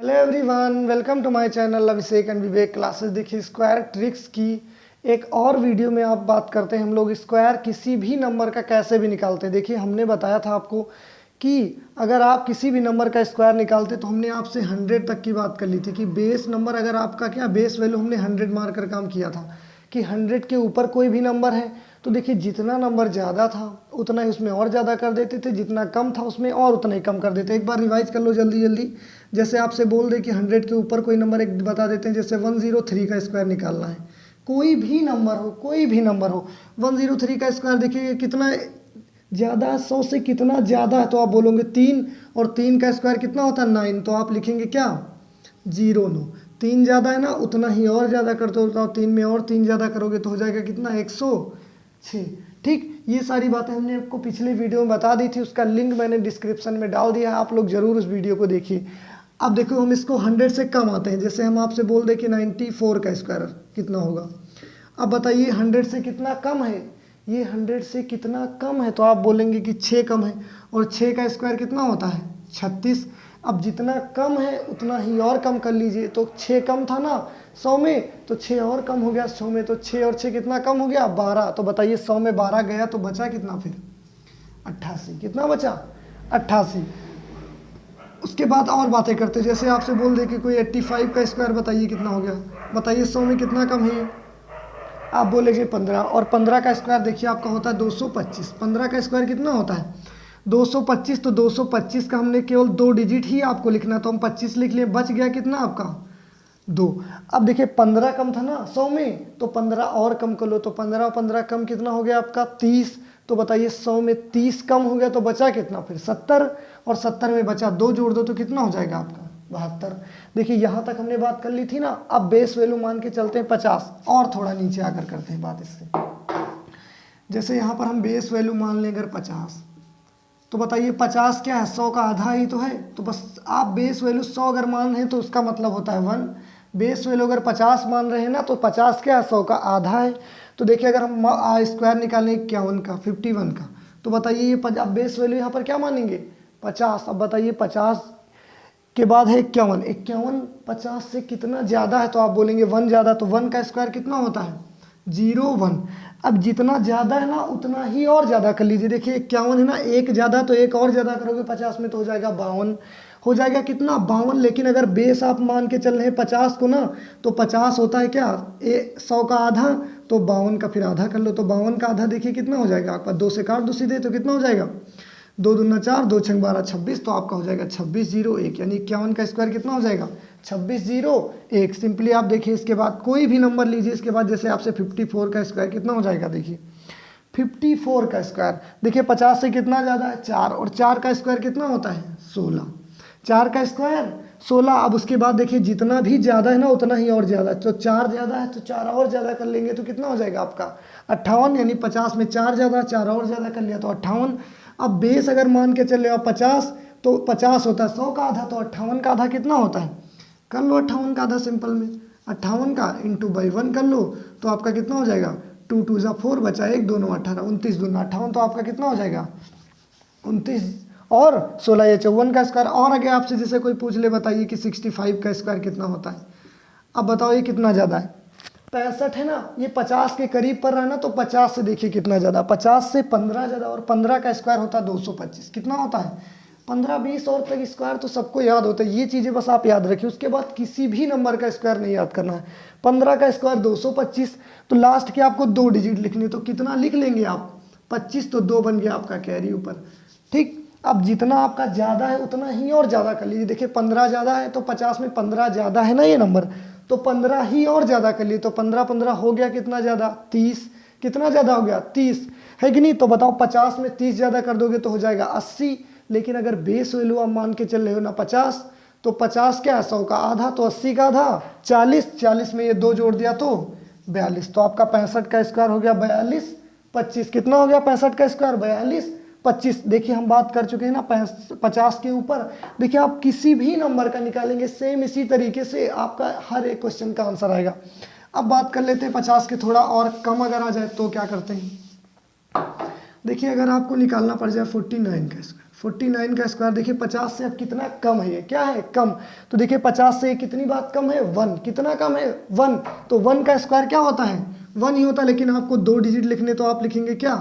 Hello everyone, welcome to my channel Abhishek and Vivek classes. देखिए square tricks की एक और वीडियो में आप बात करते हैं हम लोग स्क्वायर किसी भी नंबर का कैसे भी निकालते हैं। देखिए हमने बताया था आपको कि अगर आप किसी भी नंबर का स्क्वायर निकालते तो हमने आपसे 100 तक की बात कर ली थी कि बेस नंबर अगर आपका क्या बेस वैल्यू हमने 100 मार कर काम किया था कि 100 के ऊपर कोई भी नंबर है तो देखिए जितना नंबर ज़्यादा था उतना ही उसमें और ज़्यादा कर देते थे, जितना कम था उसमें और उतना ही कम कर देते। एक बार रिवाइज कर लो जल्दी जल्दी। जैसे आपसे बोल दे कि 100 के ऊपर कोई नंबर एक बता देते हैं, जैसे 103 का स्क्वायर निकालना है। कोई भी नंबर हो 103 का स्क्वायर देखिए कितना ज़्यादा है, 100 से कितना ज़्यादा है तो आप बोलोगे 3, और 3 का स्क्वायर कितना होता है 9, तो आप लिखेंगे क्या 0 9। 3 ज़्यादा है ना, उतना ही और ज़्यादा करते हो, 3 में और 3 ज़्यादा करोगे तो हो जाएगा कितना 106। ठीक, ये सारी बातें हमने आपको पिछले वीडियो में बता दी थी, उसका लिंक मैंने डिस्क्रिप्शन में डाल दिया है, आप लोग ज़रूर उस वीडियो को देखिए। अब देखो हम इसको 100 से कम आते हैं, जैसे हम आपसे बोल दें कि 94 का स्क्वायर कितना होगा। अब बताइए 100 से कितना कम है, ये 100 से कितना कम है तो आप बोलेंगे कि 6 कम है, और 6 का स्क्वायर कितना होता है 36। अब जितना कम है उतना ही और कम कर लीजिए, तो 6 कम था ना 100 में, तो 6 और कम हो गया 100 में, तो 6 और 6 कितना कम हो गया 12। तो बताइए 100 में 12 गया तो बचा कितना फिर 88। कितना बचा 88। उसके बाद और बातें करते, जैसे आपसे बोल दे कि कोई 85 का स्क्वायर बताइए कितना हो गया, बताइए 100 में कितना कम है, आप बोलेंगे 15, और 15 का स्क्वायर देखिए आपका होता है 225। 15 का स्क्वायर कितना होता है 225, तो 225 का हमने केवल 2 डिजिट ही आपको लिखना, तो हम 25 लिख लिए, बच गया कितना आपका 2। अब देखिए 15 कम था ना 100 में, तो 15 और कम कर लो, तो 15 और 15 कम कितना हो गया आपका 30। तो बताइए 100 में 30 कम हो गया तो बचा कितना फिर 70, और 70 में बचा 2 जोड़ दो तो कितना हो जाएगा आपका 72। देखिए यहाँ तक हमने बात कर ली थी ना। अब बेस वैल्यू मान के चलते हैं 50, और थोड़ा नीचे आकर करते हैं बात इससे। जैसे यहाँ पर हम बेस वैल्यू मान लें अगर 50, तो बताइए 50 क्या है 100 का आधा ही तो है, तो बस आप बेस वैल्यू 100 अगर मान रहे हैं तो उसका मतलब होता है 1। बेस वैल्यू अगर 50 मान रहे हैं ना तो 50 क्या है 100 का आधा है। तो देखिए अगर हम स्क्वायर निकालें 51 का 51 का, तो बताइए ये अब बेस वैल्यू यहाँ पर क्या मानेंगे 50। अब बताइए 50 के बाद है 51, 50 से कितना ज़्यादा है तो आप बोलेंगे 1 ज़्यादा, तो 1 का स्क्वायर कितना होता है 0 1। अब जितना ज़्यादा है ना उतना ही और ज़्यादा कर लीजिए। देखिए 51 है ना, एक ज़्यादा तो एक और ज़्यादा करोगे 50 में तो हो जाएगा 52। हो जाएगा कितना 52। लेकिन अगर बेस आप मान के चल रहे हैं 50 को ना, तो 50 होता है क्या 100 का आधा, तो 52 का फिर आधा कर लो, तो 52 का आधा देखिए कितना हो जाएगा आपका, 2 से काट दो सीधे तो कितना हो जाएगा 2 दूना 4, 2 छंग 12 26, तो आपका हो जाएगा 2601, यानी 51 का स्क्वायर कितना हो जाएगा 2601। सिंपली आप देखिए इसके बाद कोई भी नंबर लीजिए, इसके बाद जैसे आपसे 54 का स्क्वायर कितना हो जाएगा, देखिए 54 का स्क्वायर देखिए 50 से कितना ज़्यादा है 4, और 4 का स्क्वायर कितना होता है 16। 4 का स्क्वायर 16। अब उसके बाद देखिए जितना भी ज़्यादा है ना उतना ही और ज़्यादा, तो 4 ज़्यादा है तो 4 और ज़्यादा कर लेंगे तो कितना हो जाएगा आपका 58, यानी 50 में 4 ज़्यादा 4 और ज़्यादा कर लिया तो 58। अब बेस अगर मान के चले आप 50, तो 50 होता है 100 का आधा, तो 58 का आधा कितना होता है, कर लो 58 का आधा सिंपल में, 58 का इंटू बाई 1 कर लो तो आपका कितना हो जाएगा 2 2 जा 4 बचा 1 2 9 18, 29 दूना 58, तो आपका कितना हो जाएगा 29, और 16 या 54 का स्क्वायर। और आगे आपसे जैसे कोई पूछ ले बताइए कि 65 का स्क्वायर कितना होता है, अब बताओ ये कितना ज़्यादा है 65 है ना, ये 50 के करीब पर रहा ना, तो 50 से देखिए कितना ज़्यादा 50 से 15 ज़्यादा, और 15 का स्क्वायर होता है 225। कितना होता है 15 20 और तक स्क्वायर तो सबको याद होता है, ये चीज़ें बस आप याद रखिए। उसके बाद किसी भी नंबर का स्क्वायर नहीं याद करना है। 15 का स्क्वायर 225, तो लास्ट के आपको 2 डिजिट लिखने, तो कितना लिख लेंगे आप 25, तो 2 बन गया आपका कैरी ऊपर। ठीक, अब जितना आपका ज़्यादा है उतना ही और ज़्यादा कर लीजिए। देखिए 15 ज़्यादा है तो 50 में 15 ज़्यादा है ना ये नंबर, तो 15 ही और ज़्यादा कर लिए, तो 15 15 हो गया कितना ज़्यादा 30। कितना ज़्यादा हो गया 30 है कि नहीं। तो बताओ 50 में 30 ज़्यादा कर दोगे तो हो जाएगा 80। लेकिन अगर बेस वैल्यू आप मान के चल रहे हो ना 50, तो 50 क्या है 100 का आधा, तो 80 का आधा 40, 40 में ये 2 जोड़ दिया तो 42, तो आपका 65 का स्क्वायर हो गया 42 25। कितना हो गया 65 का स्क्वायर 42 25। देखिए हम बात कर चुके हैं ना 50 के ऊपर। देखिए आप किसी भी नंबर का निकालेंगे सेम इसी तरीके से आपका हर एक क्वेश्चन का आंसर आएगा। अब बात कर लेते हैं 50 के थोड़ा और कम अगर आ जाए तो क्या करते हैं। देखिए अगर आपको निकालना पड़ जाए 49 का स्क्वायर, 49 का स्क्वायर देखिए 50 से अब कितना कम है, ये क्या है, कम। तो देखिए 50 से कितनी बात कम है, 1। कितना कम है, 1। तो 1 का स्क्वायर क्या होता है, 1 ही होता है। लेकिन आपको 2 डिजिट लिखने, तो आप लिखेंगे क्या,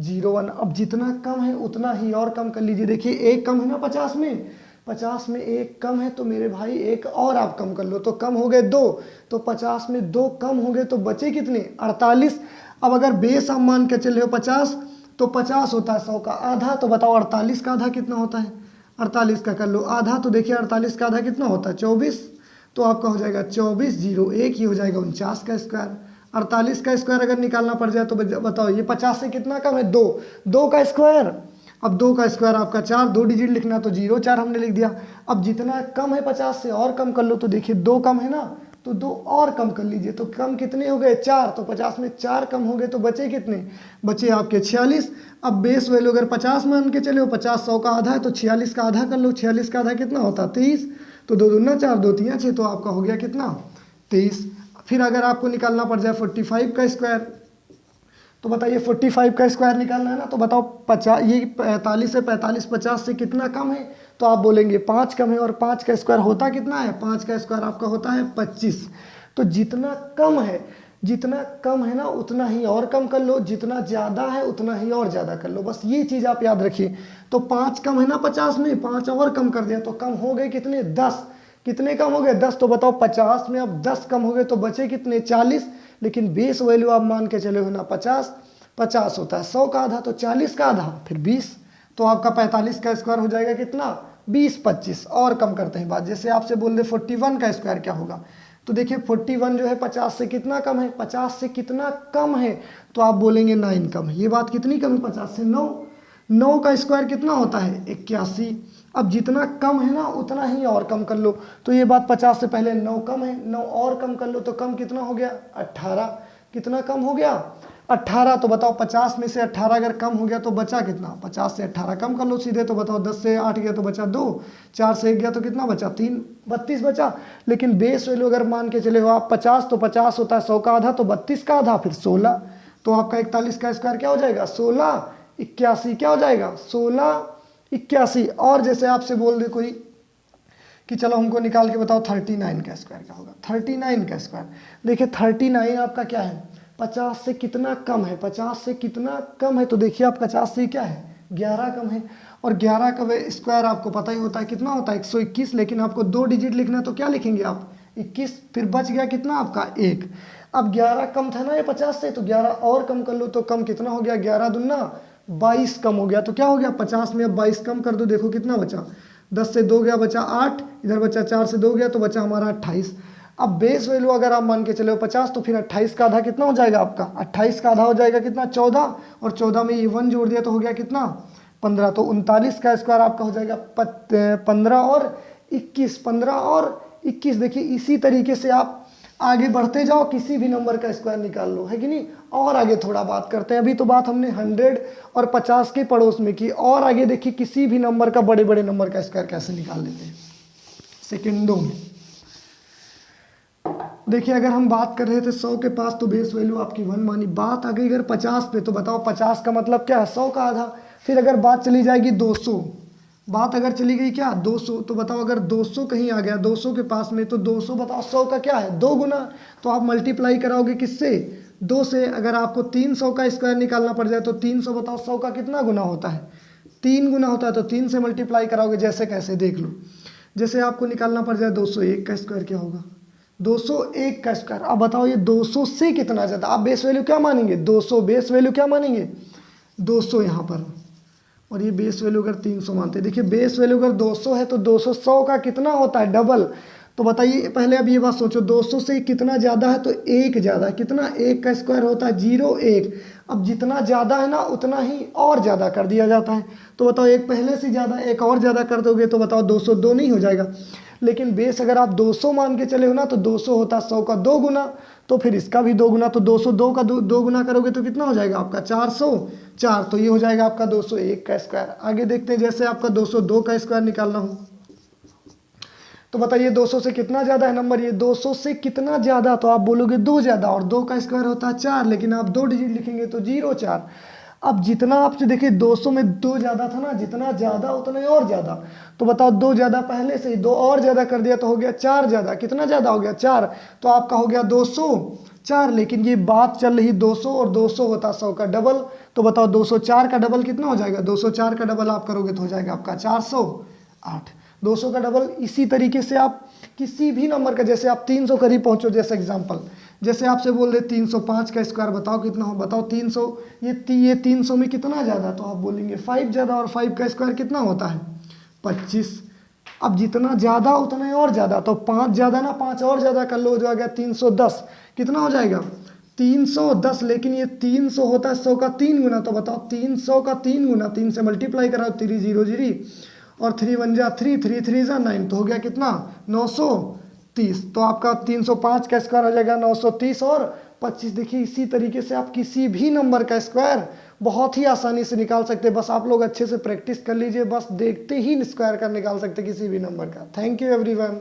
01। अब जितना कम है उतना ही और कम कर लीजिए। देखिए एक कम है ना 50 में, 50 में एक कम है, तो मेरे भाई एक और आप कम कर लो, तो कम हो गए 2। तो 50 में 2 कम हो गए, तो बचे कितने, 48। अब अगर बेस आप मान के चले हो 50, तो 50 होता है 100 का आधा। तो बताओ 48 का आधा कितना होता है, 48 का कर लो आधा। तो देखिए 48 का आधा कितना होता है, 24। तो आपका हो जाएगा 24, 01 ही हो जाएगा 49 का स्क्वायर। 48 का स्क्वायर अगर निकालना पड़ जाए तो बताओ ये 50 से कितना कम है, 2। 2 का स्क्वायर, अब 2 का स्क्वायर आपका 4, 2 डिजिट लिखना, तो 04 हमने लिख दिया। अब जितना कम है 50 से और कम कर लो, तो देखिए 2 कम है ना, तो 2 और कम कर लीजिए। तो कम कितने हो गए, 4। तो 50 में 4 कम हो गए, तो बचे कितने, बचे आपके 46। अब बेस वैल्यू अगर 50 मान के चले हो, 50 100 का आधा है, तो 46 का आधा कर लो। 46 का आधा कितना होता है, 23। तो 2 दूना 4, 2 तीन 6, तो आपका हो गया कितना, 23। फिर अगर आपको निकालना पड़ जाए 45 का स्क्वायर, तो बताइए 45 का स्क्वायर निकालना है ना, तो बताओ 50, ये 45 से 45, 50 से कितना कम है, तो आप बोलेंगे 5 कम है। और 5 का स्क्वायर होता कितना है, 5 का स्क्वायर आपका होता है 25। तो जितना कम है, जितना कम है ना उतना ही और कम कर लो, जितना ज़्यादा है उतना ही और ज़्यादा कर लो, बस ये चीज़ आप याद रखिए। तो 5 कम है ना 50 में, 5 और कम कर दिया, तो कम हो गए कितने, 10। कितने कम हो गए, 10। तो बताओ 50 में अब 10 कम हो गए, तो बचे कितने, 40। लेकिन बेस वैल्यू आप मान के चले हो ना 50, 50 होता है 100 का आधा, तो 40 का आधा फिर 20। तो आपका 45 का स्क्वायर हो जाएगा कितना, 20, 25। और कम करते हैं बात, जैसे आपसे बोल दे 41 का स्क्वायर क्या होगा, तो देखिए 41 जो है 50 से कितना कम है, 50 से कितना कम है, तो आप बोलेंगे 9 कम है। ये बात कितनी कम है, 50 से 9। 9 का स्क्वायर कितना होता है, 81। अब जितना कम है ना उतना ही और कम कर लो। तो ये बात 50 से पहले 9 कम है, 9 और कम कर लो, तो कम कितना हो गया, 18। कितना कम हो गया, 18। तो बताओ 50 में से 18 अगर कम हो गया तो बचा कितना, 50 से 18 कम कर लो सीधे। तो बताओ 10 से 8 गया तो बचा 2, 4 से 1 गया तो कितना बचा, 3, 32 बचा। लेकिन बेस वैल्यू अगर मान के चले हो आप 50, तो 50 होता है 100 का आधा, तो 32 का आधा फिर 16। तो आपका 41 का स्क्वायर क्या हो जाएगा, 16, 81 क्या हो जाएगा, 16, 81। और जैसे आपसे बोल दे कोई कि चलो हमको निकाल के बताओ 39 का स्क्वायर क्या होगा, 39 का स्क्वायर। देखिए 39 आपका क्या है, 50 से कितना कम है, 50 से कितना कम है, तो देखिए आप 50 से क्या है, 11 कम है। और 11 का स्क्वायर आपको पता ही होता है कितना होता है, 121। लेकिन आपको 2 डिजिट लिखना, तो क्या लिखेंगे आप, 21। फिर बच गया कितना आपका, 1। अब 11 कम था ना ये 50 से, तो 11 और कम कर लो, तो कम कितना हो गया, 11 दूना 22 कम हो गया। तो क्या हो गया, 50 में अब 22 कम कर दो, देखो कितना बचा, 10 से 2 गया बचा 8, इधर बचा 4 से 2 गया तो बचा हमारा 28। अब बेस वैल्यू अगर आप मान के चले हो 50, तो फिर 28 का आधा कितना हो जाएगा आपका, 28 का आधा हो जाएगा कितना, 14। और 14 में ये 1 जोड़ दिया तो हो गया कितना, 15। तो 39 का स्क्वायर आपका हो जाएगा 15 और 21, 15 और 21। देखिए इसी तरीके से आप आगे बढ़ते जाओ, किसी भी नंबर का स्क्वायर निकाल लो, है कि नहीं। और आगे थोड़ा बात करते हैं, अभी तो बात हमने 100 और 50 के पड़ोस में की। और आगे देखिए किसी भी नंबर का, बड़े बड़े नंबर का स्क्वायर कैसे निकाल लेते हैं सेकंडों में। देखिए अगर हम बात कर रहे थे 100 के पास, तो बेस वैल्यू आपकी 1 मानी। बात आ गई अगर 50 पे, तो बताओ 50 का मतलब क्या है, 100 का आधा। फिर अगर बात चली जाएगी 200, बात अगर चली गई क्या 200, तो बताओ अगर 200 कहीं आ गया 200 के पास में, तो 200 बताओ 100 का क्या है, 2 गुना। तो आप मल्टीप्लाई कराओगे किससे, 2 से। अगर आपको 300 का स्क्वायर निकालना पड़ जाए, तो 300 बताओ 100 का कितना गुना होता है, 3 गुना होता है। तो 3 से मल्टीप्लाई कराओगे, जैसे कैसे देख लो। जैसे आपको निकालना पड़ जाए 201 का स्क्वायर क्या होगा, 201 का स्क्वायर। अब बताओ ये 200 से कितना ज़्यादा, आप बेस वैल्यू क्या मानेंगे, 200। बेस वैल्यू क्या मानेंगे, 200 यहाँ पर। और ये बेस वैल्यू अगर 300 मानते हैं, देखिए बेस वैल्यू अगर 200 है, तो 200 100 का कितना होता है, डबल। तो बताइए पहले अब ये बात सोचो, 200 से कितना ज़्यादा है, तो 1 ज़्यादा। कितना, 1 का स्क्वायर होता है 0, 1। अब जितना ज़्यादा है ना उतना ही और ज़्यादा कर दिया जाता है। तो बताओ एक पहले से ज़्यादा, एक और ज़्यादा कर दोगे, तो बताओ 202 नहीं हो जाएगा। लेकिन बेस अगर आप 200 मान के चले हो ना, तो 200 होता है 100 का 2 गुना। तो फिर इसका भी 2 गुना, तो 202 का 2 गुना करोगे तो कितना हो जाएगा आपका, 404। तो ये हो जाएगा आपका 201 का स्क्वायर। आगे देखते हैं, जैसे आपका 202 का स्क्वायर निकालना हो, तो बताइए 200 से कितना ज़्यादा है नंबर, ये 200 से कितना ज़्यादा, तो आप बोलोगे 2 ज़्यादा। और 2 का स्क्वायर होता है 4, लेकिन आप 2 डिजिट लिखेंगे तो 04। अब जितना आपसे देखिए 200 में 2 ज़्यादा था ना, जितना ज़्यादा उतना ही और ज़्यादा। तो बताओ 2 ज़्यादा पहले से ही, 2 और ज़्यादा कर दिया तो हो गया 4 ज़्यादा। कितना ज़्यादा हो गया 4, तो आपका हो गया 204। लेकिन ये बात चल रही 200 और 200 होता 100 का डबल। तो बताओ 204 का डबल कितना हो जाएगा, 204 का डबल आप करोगे तो हो जाएगा आपका 408। 200 का डबल इसी तरीके से आप किसी भी नंबर का, जैसे आप 300 करीब पहुंचो, जैसे एग्जांपल, जैसे आपसे बोल रहे 305 का स्क्वायर बताओ कितना हो, बताओ 300, ये 300 में कितना ज़्यादा, तो आप बोलेंगे 5 ज़्यादा, और 5 का स्क्वायर कितना होता है 25। अब जितना ज़्यादा उतना ही और ज़्यादा, तो 5 ज़्यादा ना 5 और ज़्यादा कर लो, हो जाएगा 310। कितना हो जाएगा 310। लेकिन ये 300 होता है 100 का 3 गुना। तो बताओ 300 का 3 गुना, 3 से मल्टीप्लाई कराओ, 3 0 0 और 3 1 जा 3, 3 3 जा 9, तो हो गया कितना 930। तो आपका 305 का स्क्वायर हो जाएगा 930 और 25। देखिए इसी तरीके से आप किसी भी नंबर का स्क्वायर बहुत ही आसानी से निकाल सकते हैं। बस आप लोग अच्छे से प्रैक्टिस कर लीजिए, बस देखते ही स्क्वायर का निकाल सकते किसी भी नंबर का। Thank you everyone.